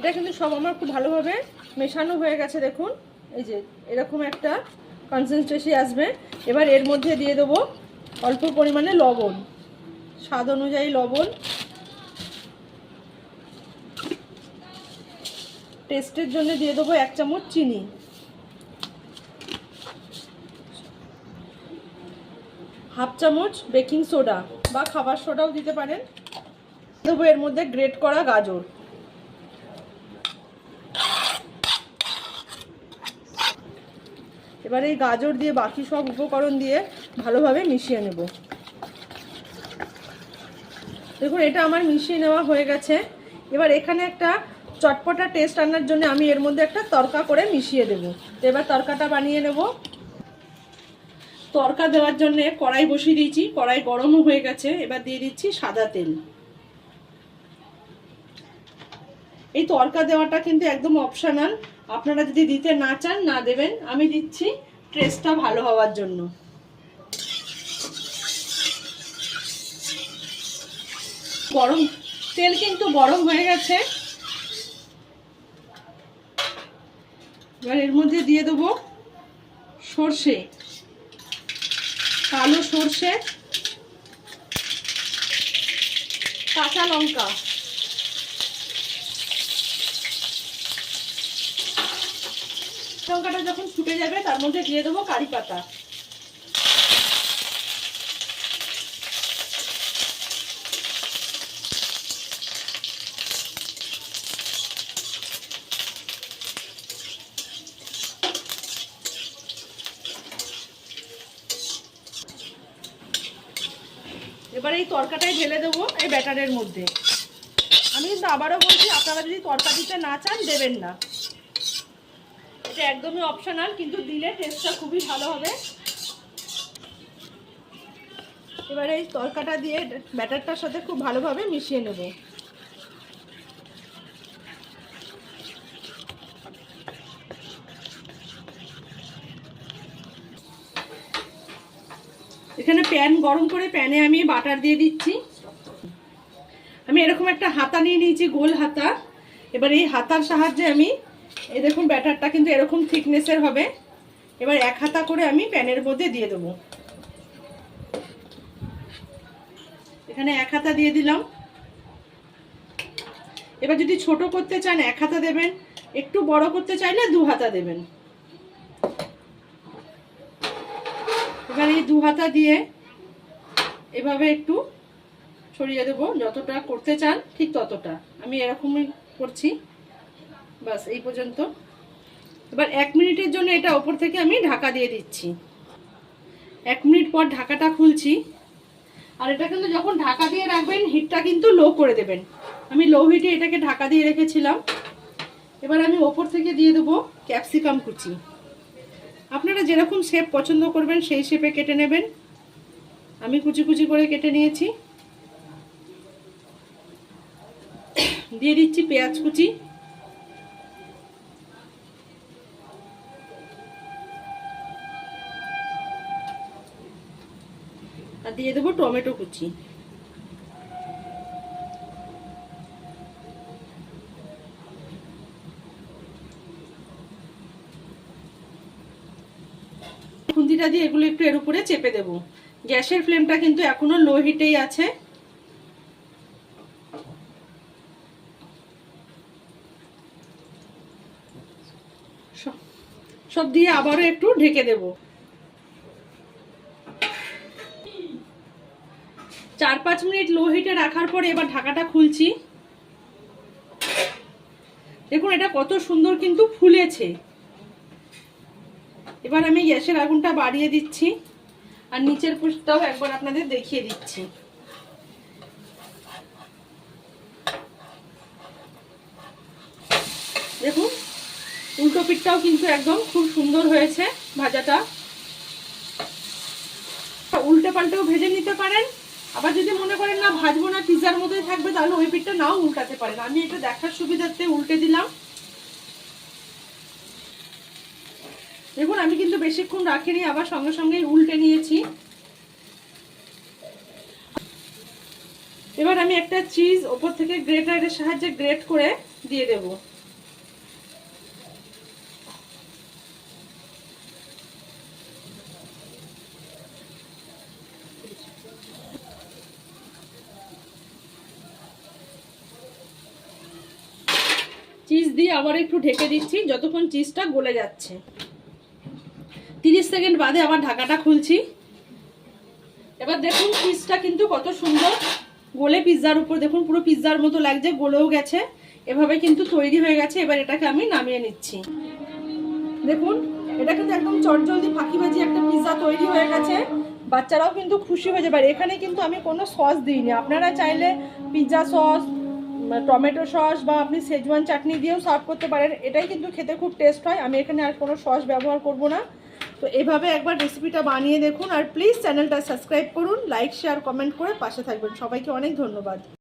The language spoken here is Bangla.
এটা কিন্তু সব আমার খুব ভালোভাবে মেশানো হয়ে গেছে। দেখুন এই যে এরকম একটা কনসিস্টেন্সি আসবে। এবার এর মধ্যে দিয়ে দেবো অল্প পরিমাণে লবণ, স্বাদ অনুযায়ী লবণ, টেস্টের জন্য দিয়ে দেবো 1 চামচ চিনি, হাফ চামচ বেকিং সোডা বা খাবার সোডাও দিতে পারেন। দেবো এর মধ্যে গ্রেট করা গাজর। এবার এই গাজর দিয়ে বাকি সব উপকরণ দিয়ে ভালোভাবে মিশিয়ে নেব। দেখুন এটা আমার মিশিয়ে নেওয়া হয়ে গেছে। এবার এখানে একটা চটপটা টেস্ট আনার জন্য আমি এর মধ্যে একটা তড়কা করে মিশিয়ে দেব। তো এবার তড়কাটা বানিয়ে নেব। তড়কা দেওয়ার জন্য কড়াই বসিয়ে দিয়েছি, কড়াই গরমও হয়ে গেছে। এবার দিয়ে দিচ্ছি সাদা তেল। এই তড়কা দেওয়াটা কিন্তু একদম অপশনাল, আপনারা যদি দিতে না চান না দেবেন, আমি দিচ্ছি টেস্টটা ভালো হওয়ার জন্য। গরম তেল কিন্তু গরম হয়ে গেছে। এবার এর মধ্যে দিয়ে দেবো সর্ষে, কালো সর্ষে, কাঁচা লঙ্কা, লঙ্কাটা যখন ফুটে যাবে তার মধ্যে দিয়ে দেবো কারি পাতা। এবার এই তরকাটাই ঢেলে দেবো এই ব্যাটারের মধ্যে। আমি কিন্তু আবারও বলছি, আপনারা যদি তরকা দিতে না চান দেবেন না, এটা একদমই অপশনাল, কিন্তু দিলে টেস্টটা খুবই ভালো হবে। এবার এই তরকাটা দিয়ে ব্যাটারটার সাথে খুব ভালোভাবে মিশিয়ে নেব। এখানে প্যান গরম করে প্যানে আমি বাটার দিয়ে দিচ্ছি। আমি এরকম একটা হাতা নিয়ে নিয়েছি, গোল হাতা। এবার এই হাতার সাহায্যে আমি এই দেখুন ব্যাটারটা কিন্তু এরকম থিকনেসের হবে। এবার এক হাতা করে আমি প্যানের মধ্যে দিয়ে দেবো। এখানে এক হাতা দিয়ে দিলাম। এবার যদি ছোট করতে চান এক হাতা দেবেন, একটু বড় করতে চাইলে 2 হাতা দেবেন। এবার এই 2 হাতা দিয়ে এভাবে একটু ছড়িয়ে দেবো, যতটা করতে চান ঠিক ততটা। আমি এরকমই করছি, বাস এই পর্যন্ত। এবার 1 মিনিটের জন্য এটা ওপর থেকে আমি ঢাকা দিয়ে দিচ্ছি। 1 মিনিট পর ঢাকাটা খুলছি। আর এটা কিন্তু যখন ঢাকা দিয়ে রাখবেন হিটটা কিন্তু লো করে দেবেন। আমি লো হিটে এটাকে ঢাকা দিয়ে রেখেছিলাম। এবার আমি ওপর থেকে দিয়ে দেবো ক্যাপসিকাম কুচি। আপনারা যেরকম শেপ পছন্দ করবেন সেই শেপে কেটে নেবেন। আমি কুচি কুচি করে কেটে নিয়েছি। দিয়ে দিচ্ছি পেঁয়াজ কুচি, আর দিয়ে দেবো টমেটো কুচি। খুন্তিটা দিয়ে এগুলো একটু এর উপরে চেপে দেব। গ্যাসের ফ্লেমটা কিন্তু এখনো লো হিটেই আছে। সব দিয়ে আবারও একটু ঢেকে দেব। 4-5 মিনিট লো হিটে রাখার পরে এবার ঢাকাটা খুলছি। দেখুন এটা কত সুন্দর কিন্তু ফুলেছে। এবার আমি গ্যাসের আগুনটা বাড়িয়ে দিচ্ছি আর নিচের পুরটাও একবার আপনাদের দেখিয়ে দিচ্ছি। দেখুন উল্টো পিঠটাও কিন্তু একদম খুব সুন্দর হয়েছে ভাজাটা। উল্টে পাল্টেও ভেজে নিতে পারেন। আবার যদি মনে করেন না ভাজবো না, পিজার মতোই থাকবে, তাহলে ওই পিঠটা নাও উল্টাতে পারেন। আমি এটা দেখার সুবিধার্থে উল্টে দিলাম। দেখুন আমি কিন্তু বেশিক্ষণ রাখিনি, আবার সঙ্গে সঙ্গে উল্টে নিয়েছি। এবার আমি একটা চিজ ওপর থেকে গ্রেটারের সাহায্যে গ্রেট করে দিয়ে দেব। দিয়ে আবার একটু ঢেকে দিচ্ছি যতক্ষণ চিজটা গলে যাচ্ছে। 30 সেকেন্ড বাদে আবার ঢাকাটা খুলছি। এবার দেখুন চিজটা কিন্তু কত সুন্দর গলে পিৎজার উপর দেখুন পুরো পিৎজার মতো লাগছে, গলেও গেছে। এভাবে কিন্তু তৈরি হয়ে গেছে। এবার এটাকে আমি নামিয়ে নিচ্ছি। দেখুন এটা কিন্তু একদম চটজলদি ফাঁকিবাজি একটা পিৎজা তৈরি হয়ে গেছে। বাচ্চারাও কিন্তু খুশি হয়ে যাবে। এখানে কিন্তু আমি কোনো সস দিইনি। আপনারা চাইলে পিৎজা সস, টমেটো সস বা আপনি শেজওয়ান চাটনি দিয়েও সার্ভ করতে পারেন। এটাই কিন্তু খেতে খুব টেস্ট হয়। আমি এখানে আর কোনো সস ব্যবহার করব না। তো এভাবে একবার রেসিপিটা বানিয়ে দেখুন। আর প্লিজ চ্যানেলটা সাবস্ক্রাইব করুন, লাইক শেয়ার কমেন্ট করে পাশে থাকবেন। সবাইকে অনেক ধন্যবাদ।